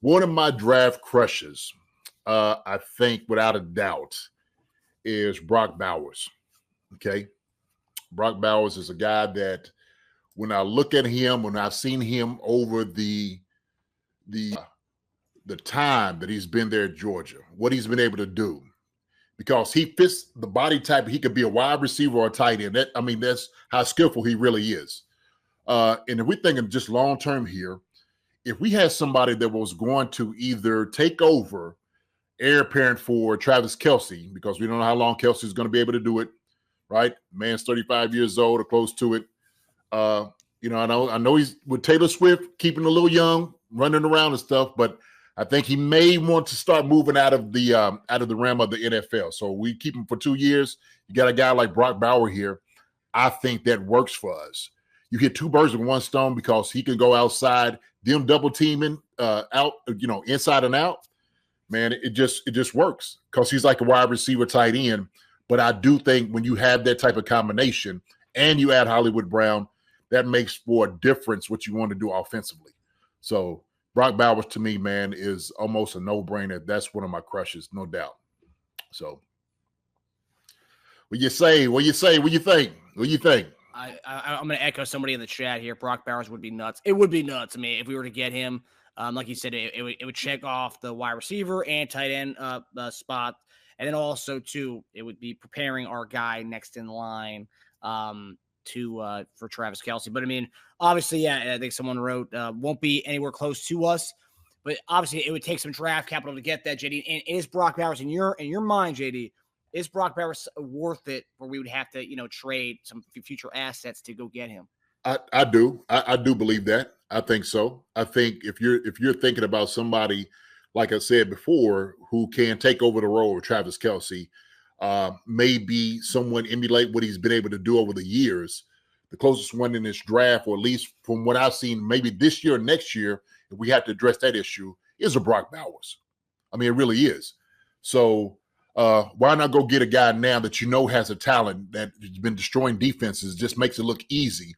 One of my draft crushes, I think without a doubt, is Brock Bowers. Okay. Brock Bowers is a guy that when I look at him, when I've seen him over the time that he's been there at Georgia, what he's been able to do, because he fits the body type. He could be a wide receiver or a tight end. That's how skillful he really is. And if we're thinking just long term here, if we had somebody that was going to either take over heir apparent for Travis Kelce, because we don't know how long Kelce is going to be able to do it, right? Man's 35 years old or close to it. I know he's with Taylor Swift, keeping a little young, running around and stuff, but I think he may want to start moving out of the realm of the NFL. So we keep him for 2 years. You got a guy like Brock Bauer here. I think that works for us. You hit two birds with one stone because he can go outside, them double teaming out, inside and out. Man, it just works because he's like a wide receiver, tight end. But I do think when you have that type of combination and you add Hollywood Brown, that makes for a difference what you want to do offensively. So Brock Bowers to me, man, is almost a no-brainer. That's one of my crushes, no doubt. So what you say? What you think? I'm going to echo somebody in the chat here. Brock Bowers would be nuts. It would be nuts. I mean, if we were to get him, like you said, it would check off the wide receiver and tight end spot. And then also, too, it would be preparing our guy next in line for Travis Kelce. But, I mean, obviously, yeah, I think someone wrote won't be anywhere close to us. But, obviously, it would take some draft capital to get that, JD. And is Brock Bowers, in your mind, JD, is Brock Bowers worth it where we would have to, trade some future assets to go get him? I do. I do believe that. I think so. I think if you're thinking about somebody, like I said before, who can take over the role of Travis Kelce, maybe someone emulate what he's been able to do over the years. The closest one in this draft, or at least from what I've seen, maybe this year or next year, if we have to address that issue, is a Brock Bowers. I mean, it really is. So why not go get a guy now that has a talent that has been destroying defenses, just makes it look easy,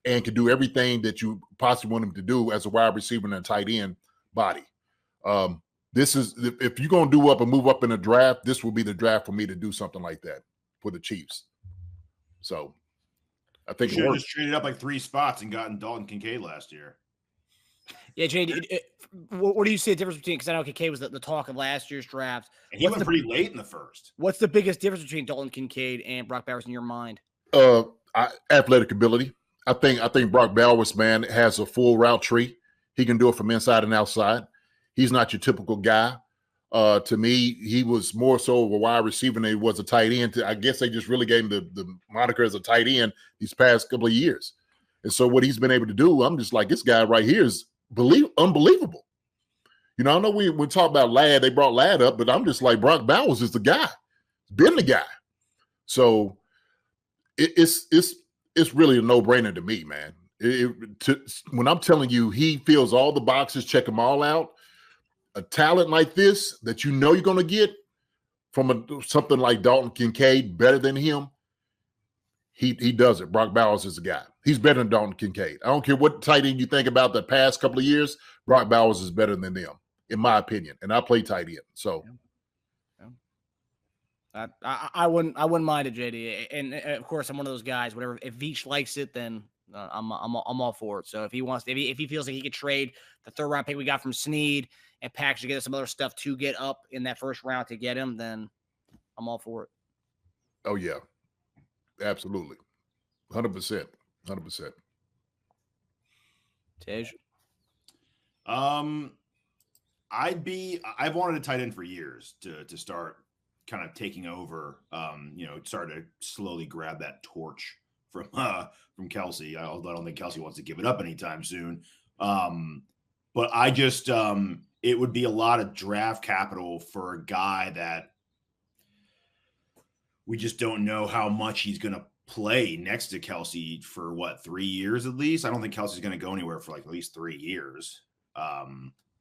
and can do everything that you possibly want him to do as a wide receiver and a tight end body. This is, if you're going to do up and move up in a draft, this will be the draft for me to do something like that for the Chiefs. So I think you should have just traded up like 3 spots and gotten Dalton Kincaid last year. Yeah, JD, what do you see the difference between, because I know Kincaid was the talk of last year's draft. And he went pretty late in the first. What's the biggest difference between Dalton Kincaid and Brock Bowers in your mind? Athletic ability. I think Brock Bowers, man, has a full route tree. He can do it from inside and outside. He's not your typical guy. To me, he was more so of a wide receiver than he was a tight end. I guess they just really gave him the moniker as a tight end these past couple of years. And so what he's been able to do, I'm just like, this guy right here is unbelievable. I know we talk about Ladd. They brought Ladd up, but I'm just like, Brock Bowers is the guy. Been the guy. So it's really a no-brainer to me, man. When I'm telling you, he fills all the boxes, check them all out. A talent like this that you're going to get from something like Dalton Kincaid better than him, he does it. Brock Bowers is the guy. He's better than Dalton Kincaid. I don't care what tight end you think about the past couple of years, Brock Bowers is better than them, in my opinion. And I play tight end, so. I wouldn't mind it, JD. And of course, I'm one of those guys. Whatever, if Veach likes it, then I'm all for it. So if he feels like he could trade the 3rd round pick we got from Sneed and package together some other stuff to get up in that 1st round to get him, then I'm all for it. Oh yeah, absolutely, 100%. Tej? I've wanted a tight end for years to start kind of taking over, start to slowly grab that torch from Kelce. I don't think Kelce wants to give it up anytime soon. But I just, it would be a lot of draft capital for a guy that we just don't know how much he's going to play next to Kelce for 3 years at least. I don't think Kelce's going to go anywhere for like at least 3 years.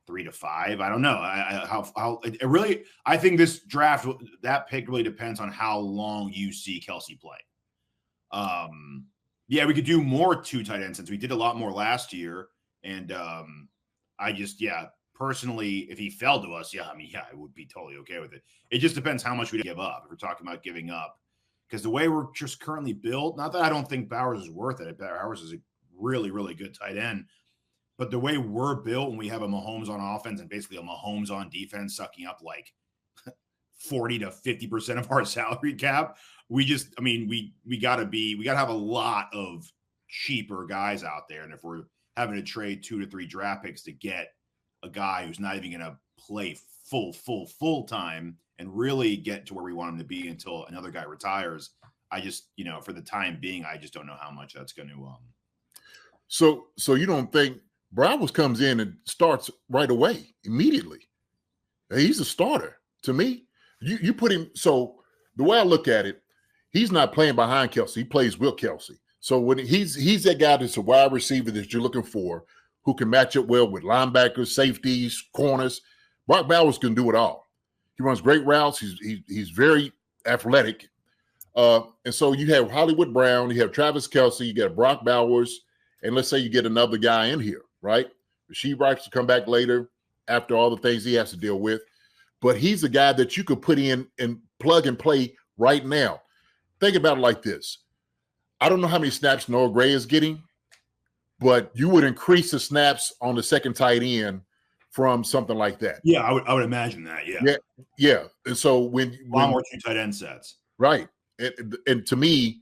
3 to 5. I don't know. I think this draft, that pick really depends on how long you see Kelce play. Yeah, we could do more 2 tight ends since we did a lot more last year. And personally, if he fell to us, I I would be totally okay with it. It just depends how much we give up. If we're talking about giving up, because the way we're just currently built, not that I don't think Bowers is worth it. Bowers is a really, really good tight end. But the way we're built, when we have a Mahomes on offense and basically a Mahomes on defense sucking up like 40 to 50% of our salary cap, we got to have a lot of cheaper guys out there. And if we're having to trade 2 to 3 draft picks to get a guy who's not even going to play full time and really get to where we want him to be until another guy retires, I just, for the time being, I just don't know how much that's going to. So you don't think Browers comes in and starts right away, immediately? He's a starter to me. You put him. So the way I look at it, he's not playing behind Kelce. He plays with Kelce. So when he's that guy that's a wide receiver that you're looking for, who can match up well with linebackers, safeties, corners. Brock Bowers can do it all. He runs great routes. He's very athletic. And so you have Hollywood Brown, you have Travis Kelce, you got Brock Bowers, and let's say you get another guy in here, right? Rasheed Rice to come back later after all the things he has to deal with. But he's a guy that you could put in and plug and play right now. Think about it like this. I don't know how many snaps Noah Gray is getting, but you would increase the snaps on the second tight end from something like that. Yeah, I would imagine that. Yeah. And so when more 2 tight end sets, right? And to me,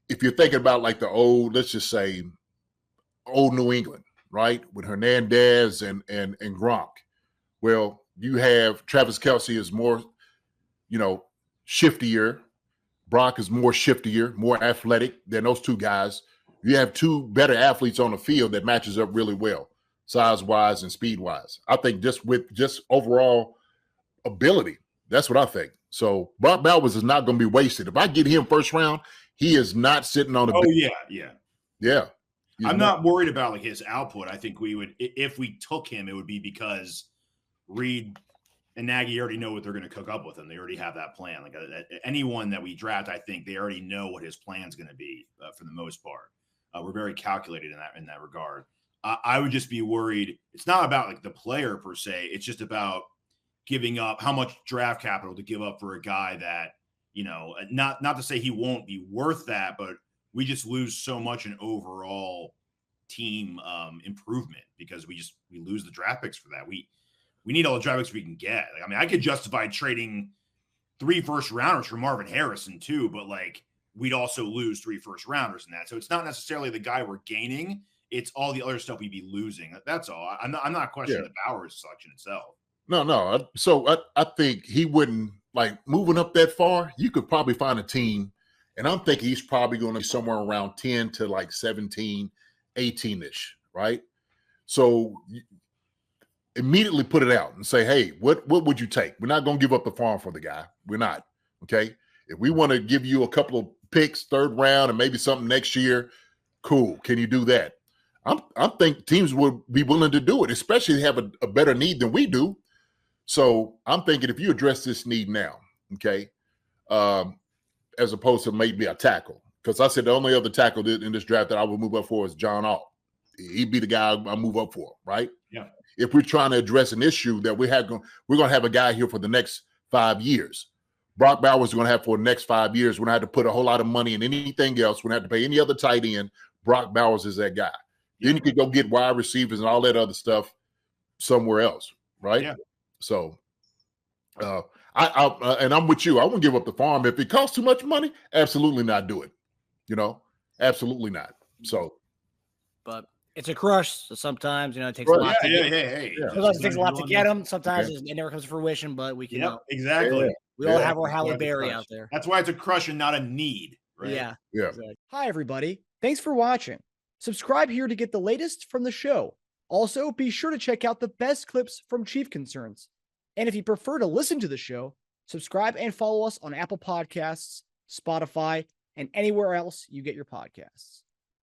if you're thinking about like the old, let's just say, old New England, right, with Hernandez and Gronk, well, you have Travis Kelce is more, shiftier. Brock is more shiftier, more athletic than those 2 guys. You have 2 better athletes on the field that matches up really well, size-wise and speed-wise. I think just with overall ability, that's what I think. So Brock Bowers is not going to be wasted. If I get him first round, he is not sitting on the bench. Yeah. I'm not worried about like his output. I think we would, if we took him, it would be because Reed and Nagy already know what they're going to cook up with him. They already have that plan. Like anyone that we draft, I think they already know what his plan is going to be for the most part. We're very calculated in that regard. I would just be worried. It's not about like the player per se. It's just about giving up how much draft capital to give up for a guy that, not to say he won't be worth that, but we just lose so much in overall team improvement because we lose the draft picks for that. We need all the draft picks we can get. I could justify trading 3 first rounders for Marvin Harrison too, but like we'd also lose 3 first rounders in that. So it's not necessarily the guy we're gaining. It's all the other stuff we'd be losing. That's all. I'm not questioning the Bowers selection itself. No. So I think he wouldn't, like, moving up that far, you could probably find a team, and I'm thinking he's probably going to be somewhere around 10 to like 17, 18-ish, right? So immediately put it out and say, hey, what would you take? We're not going to give up the farm for the guy. We're not, okay? If we want to give you a couple of picks, 3rd round, and maybe something next year, cool. Can you do that? I think teams would be willing to do it, especially if they have a better need than we do. So I'm thinking if you address this need now, okay, as opposed to maybe a tackle, because I said the only other tackle in this draft that I would move up for is John Alt. He'd be the guy I move up for, right? Yeah. If we're trying to address an issue that we're going to have a guy here for the next 5 years. Brock Bowers is going to have for the next 5 years. We're going to have to put a whole lot of money in anything else. We're going to have to pay any other tight end. Brock Bowers is that guy. Yeah. Then you can go get wide receivers and all that other stuff somewhere else, right? Yeah. So and I'm with you. I won't give up the farm. If it costs too much money, absolutely not do it. Absolutely not. So, but it's a crush. So sometimes, it takes a lot. Sometimes it takes a lot to get them. Sometimes it never comes to fruition, but we can. Exactly. Yeah. We all have our Halle Berry out there. That's why it's a crush and not a need. Right? Yeah. Exactly. Hi, everybody. Thanks for watching. Subscribe here to get the latest from the show. Also, be sure to check out the best clips from Chief Concerns. And if you prefer to listen to the show, subscribe and follow us on Apple Podcasts, Spotify, and anywhere else you get your podcasts.